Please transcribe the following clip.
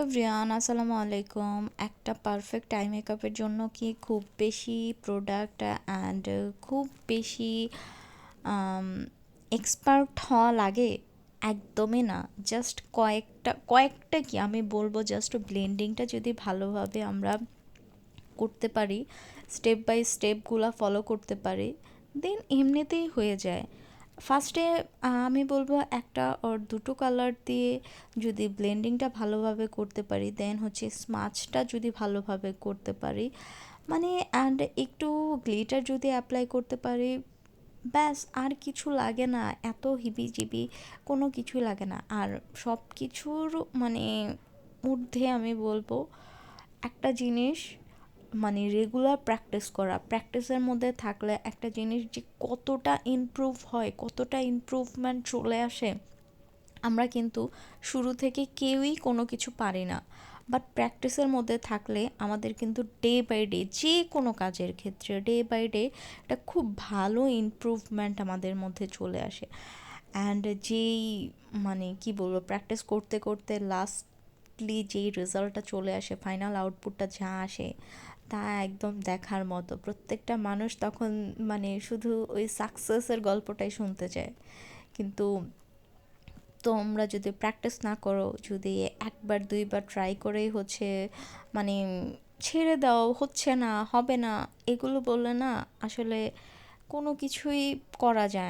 Everyone, আসসালামু আলাইকুম। একটা পারফেক্ট আই মেকআপের জন্য কি খুব বেশি প্রোডাক্ট অ্যান্ড খুব বেশি এক্সপার্ট হওয়া লাগে? একদমই না। জাস্ট কয়েকটা কি আমি বলবো, জাস্ট ব্লেন্ডিংটা যদি ভালোভাবে আমরা করতে পারি, স্টেপ বাই স্টেপগুলো ফলো করতে পারি, দেন এমনিতেই হয়ে যায়। ফার্স্টে আমি বলবো একটা ওর দুটো কালার দিয়ে যদি ব্লেন্ডিংটা ভালোভাবে করতে পারি, দেন হচ্ছে স্মাচটা যদি ভালোভাবে করতে পারি, মানে অ্যান্ড একটু গ্লিটার যদি অ্যাপ্লাই করতে পারি, ব্যাস আর কিছু লাগে না। এত হিবিজিবি কোনো কিছুই লাগে না। আর সব কিছুর মানে ঊর্ধ্বে আমি বলবো একটা জিনিস, মানে রেগুলার প্র্যাকটিস করা। প্র্যাকটিসের মধ্যে থাকলে একটা জিনিস যে কতটা ইমপ্রুভ হয়, কতটা ইমপ্রুভমেন্ট চলে আসে, আমরা কিন্তু শুরু থেকে কেউই কোনো কিছু পারি না। বাট প্র্যাকটিসের মধ্যে থাকলে আমাদের কিন্তু ডে বাই ডে যে কোনো কাজের ক্ষেত্রে ডে বাই ডে একটা খুব ভালো ইমপ্রুভমেন্ট আমাদের মধ্যে চলে আসে। অ্যান্ড যেই মানে কি বলবো, প্র্যাকটিস করতে করতে লাস্টলি যেই রেজাল্টটা চলে আসে, ফাইনাল আউটপুটটা যা আসে, তা একদম দেখার মতো। প্রত্যেকটা মানুষ তখন মানে শুধু ওই সাকসেসের গল্পটাই শুনতে চায়। কিন্তু তোমরা যদি প্র্যাকটিস না করো, যদি একবার দুইবার ট্রাই করেই হচ্ছে মানে ছেড়ে দাও, হচ্ছে না, হবে না, এগুলো বললে না আসলে কোনো কিছুই করা যায়